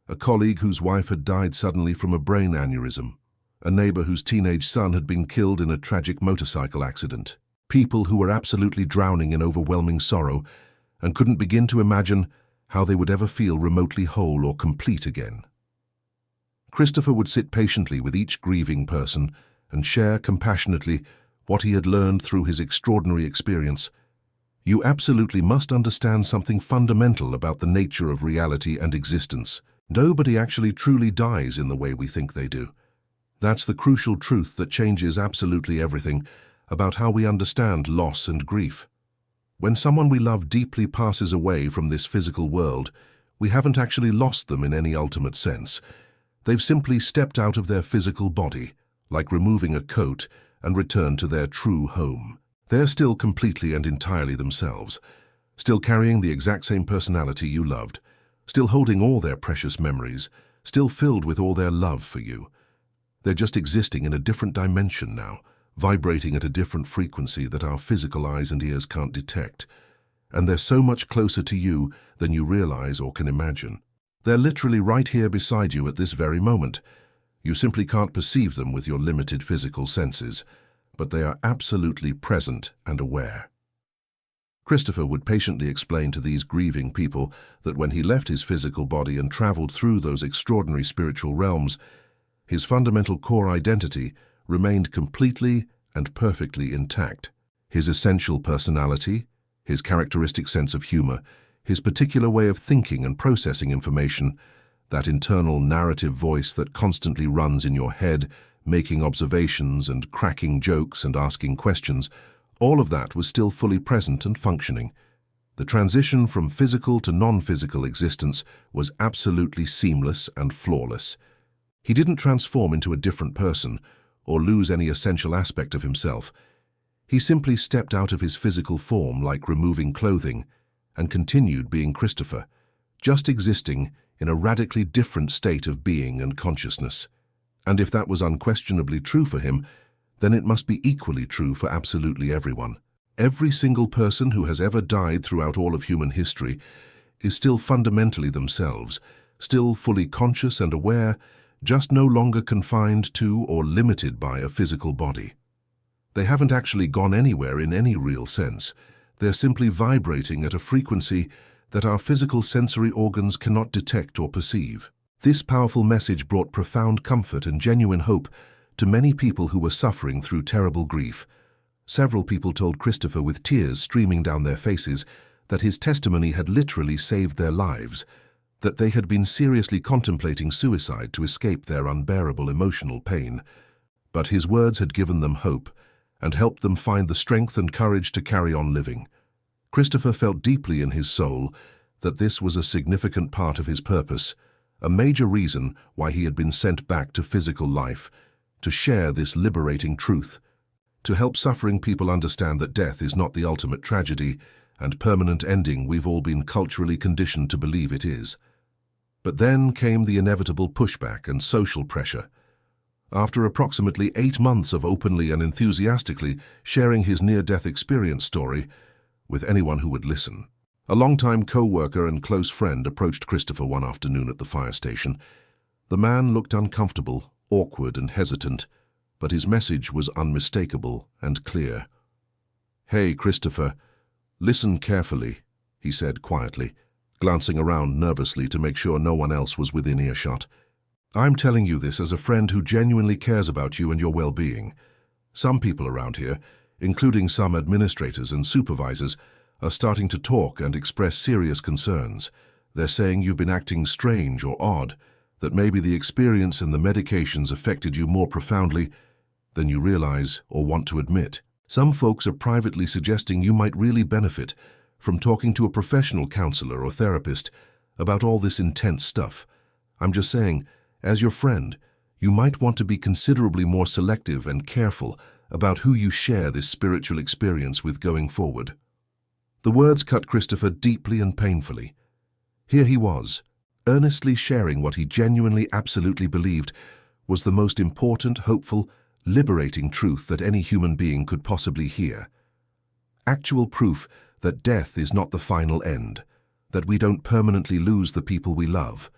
A colleague whose wife had died suddenly from a brain aneurysm, a neighbor whose teenage son had been killed in a tragic motorcycle accident, people who were absolutely drowning in overwhelming sorrow and couldn't begin to imagine how they would ever feel remotely whole or complete again. Christopher would sit patiently with each grieving person and share compassionately what he had learned through his extraordinary experience. You absolutely must understand something fundamental about the nature of reality and existence. Nobody actually truly dies in the way we think they do. That's the crucial truth that changes absolutely everything about how we understand loss and grief. When someone we love deeply passes away from this physical world, we haven't actually lost them in any ultimate sense. They've simply stepped out of their physical body, like removing a coat, and returned to their true home. They're still completely and entirely themselves, still carrying the exact same personality you loved, still holding all their precious memories, still filled with all their love for you. They're just existing in a different dimension now, vibrating at a different frequency that our physical eyes and ears can't detect. And they're so much closer to you than you realize or can imagine. They're literally right here beside you at this very moment. You simply can't perceive them with your limited physical senses, but they are absolutely present and aware. Christopher would patiently explain to these grieving people that when he left his physical body and traveled through those extraordinary spiritual realms, his fundamental core identity remained completely and perfectly intact. His essential personality, his characteristic sense of humor, his particular way of thinking and processing information, that internal narrative voice that constantly runs in your head, making observations and cracking jokes and asking questions, all of that was still fully present and functioning. The transition from physical to non-physical existence was absolutely seamless and flawless. He didn't transform into a different person or lose any essential aspect of himself. He simply stepped out of his physical form like removing clothing and continued being Christopher, just existing in a radically different state of being and consciousness. And if that was unquestionably true for him, then it must be equally true for absolutely everyone. Every single person who has ever died throughout all of human history is still fundamentally themselves, still fully conscious and aware, just no longer confined to or limited by a physical body. They haven't actually gone anywhere in any real sense. They're simply vibrating at a frequency that our physical sensory organs cannot detect or perceive. This powerful message brought profound comfort and genuine hope to many people who were suffering through terrible grief. Several people told Christopher with tears streaming down their faces that his testimony had literally saved their lives, that they had been seriously contemplating suicide to escape their unbearable emotional pain. But his words had given them hope and helped them find the strength and courage to carry on living. Christopher felt deeply in his soul that this was a significant part of his purpose, a major reason why he had been sent back to physical life, to share this liberating truth, to help suffering people understand that death is not the ultimate tragedy and permanent ending we've all been culturally conditioned to believe it is. But then came the inevitable pushback and social pressure. After approximately 8 months of openly and enthusiastically sharing his near-death experience story with anyone who would listen, a longtime co-worker and close friend approached Christopher one afternoon at the fire station. The man looked uncomfortable, awkward and hesitant, but his message was unmistakable and clear. "Hey, Christopher, listen carefully," he said quietly, glancing around nervously to make sure no one else was within earshot. "I'm telling you this as a friend who genuinely cares about you and your well-being. Some people around here, including some administrators and supervisors, are starting to talk and express serious concerns. They're saying you've been acting strange or odd, that maybe the experience and the medications affected you more profoundly than you realize or want to admit. Some folks are privately suggesting you might really benefit from talking to a professional counselor or therapist about all this intense stuff. I'm just saying, as your friend, you might want to be considerably more selective and careful about who you share this spiritual experience with going forward." The words cut Christopher deeply and painfully. Here he was, earnestly sharing what he genuinely, absolutely believed was the most important, hopeful, liberating truth that any human being could possibly hear. Actual proof that death is not the final end, that we don't permanently lose the people we love,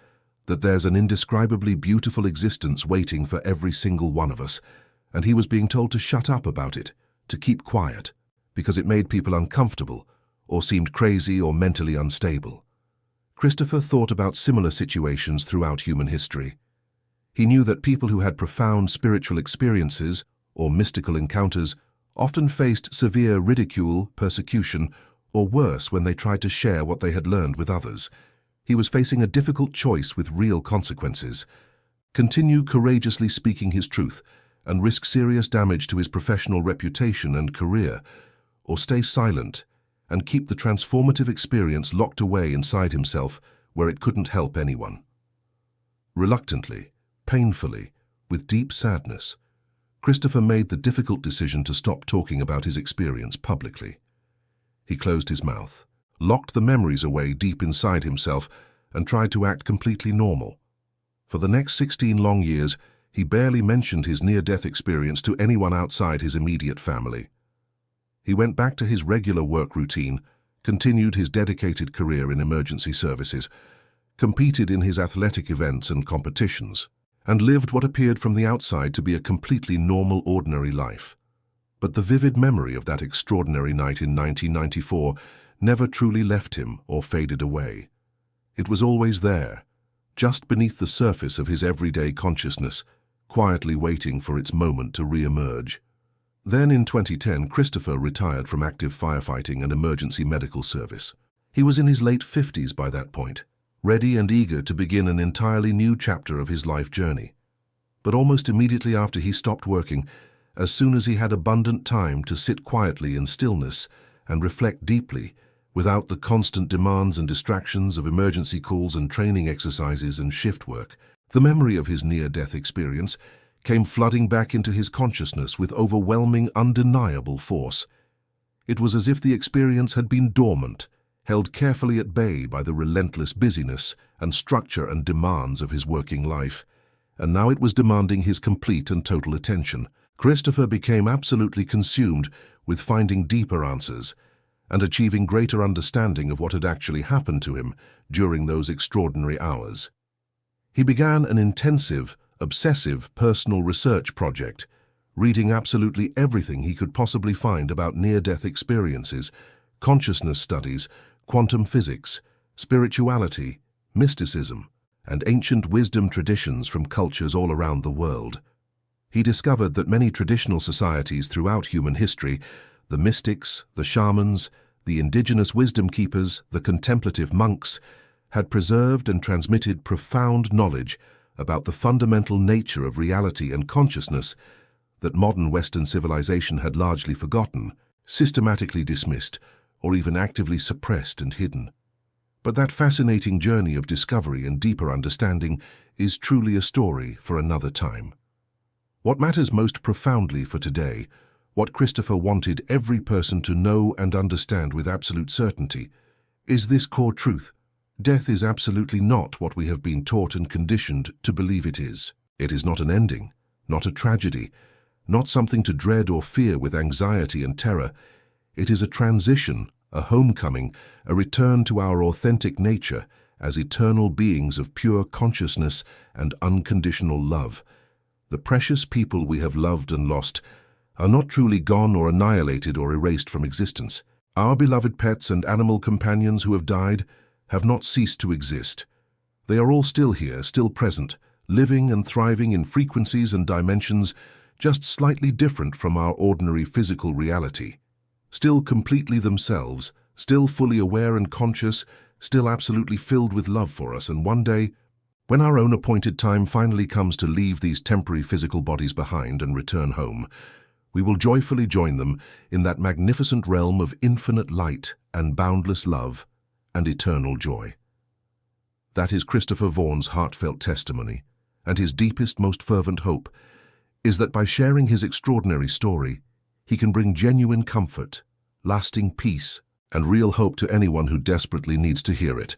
that there's an indescribably beautiful existence waiting for every single one of us, and he was being told to shut up about it, to keep quiet, because it made people uncomfortable, or seemed crazy or mentally unstable. Christopher thought about similar situations throughout human history. He knew that people who had profound spiritual experiences or mystical encounters often faced severe ridicule, persecution, or worse when they tried to share what they had learned with others. He was facing a difficult choice with real consequences. Continue courageously speaking his truth and risk serious damage to his professional reputation and career, or stay silent and keep the transformative experience locked away inside himself where it couldn't help anyone. Reluctantly, painfully, with deep sadness, Christopher made the difficult decision to stop talking about his experience publicly. He closed his mouth, locked the memories away deep inside himself, and tried to act completely normal. For the next 16 long years, he barely mentioned his near-death experience to anyone outside his immediate family. He went back to his regular work routine, continued his dedicated career in emergency services, competed in his athletic events and competitions, and lived what appeared from the outside to be a completely normal, ordinary life. But the vivid memory of that extraordinary night in 1994 never truly left him or faded away. It was always there, just beneath the surface of his everyday consciousness, quietly waiting for its moment to re-emerge. Then in 2010, Christopher retired from active firefighting and emergency medical service. He was in his late 50s by that point, ready and eager to begin an entirely new chapter of his life journey. But almost immediately after he stopped working, as soon as he had abundant time to sit quietly in stillness and reflect deeply, without the constant demands and distractions of emergency calls and training exercises and shift work, the memory of his near-death experience came flooding back into his consciousness with overwhelming, undeniable force. It was as if the experience had been dormant, held carefully at bay by the relentless busyness and structure and demands of his working life, and now it was demanding his complete and total attention. Christopher became absolutely consumed with finding deeper answers and achieving greater understanding of what had actually happened to him during those extraordinary hours. He began an intensive, obsessive personal research project, reading absolutely everything he could possibly find about near-death experiences, consciousness studies, quantum physics, spirituality, mysticism, and ancient wisdom traditions from cultures all around the world. He discovered that many traditional societies throughout human history, the mystics, the shamans, the indigenous wisdom keepers, the contemplative monks, had preserved and transmitted profound knowledge about the fundamental nature of reality and consciousness that modern Western civilization had largely forgotten, systematically dismissed, or even actively suppressed and hidden. But that fascinating journey of discovery and deeper understanding is truly a story for another time. What matters most profoundly for today, what Christopher wanted every person to know and understand with absolute certainty, is this core truth. Death is absolutely not what we have been taught and conditioned to believe it is. It is not an ending, not a tragedy, not something to dread or fear with anxiety and terror. It is a transition, a homecoming, a return to our authentic nature as eternal beings of pure consciousness and unconditional love. The precious people we have loved and lost are not truly gone or annihilated or erased from existence. Our beloved pets and animal companions who have died have not ceased to exist. They are all still here, still present, living and thriving in frequencies and dimensions just slightly different from our ordinary physical reality. Still completely themselves, still fully aware and conscious, still absolutely filled with love for us. And one day, when our own appointed time finally comes to leave these temporary physical bodies behind and return home, we will joyfully join them in that magnificent realm of infinite light and boundless love and eternal joy. That is Christopher Vaughan's heartfelt testimony, and his deepest, most fervent hope is that by sharing his extraordinary story, he can bring genuine comfort, lasting peace, and real hope to anyone who desperately needs to hear it.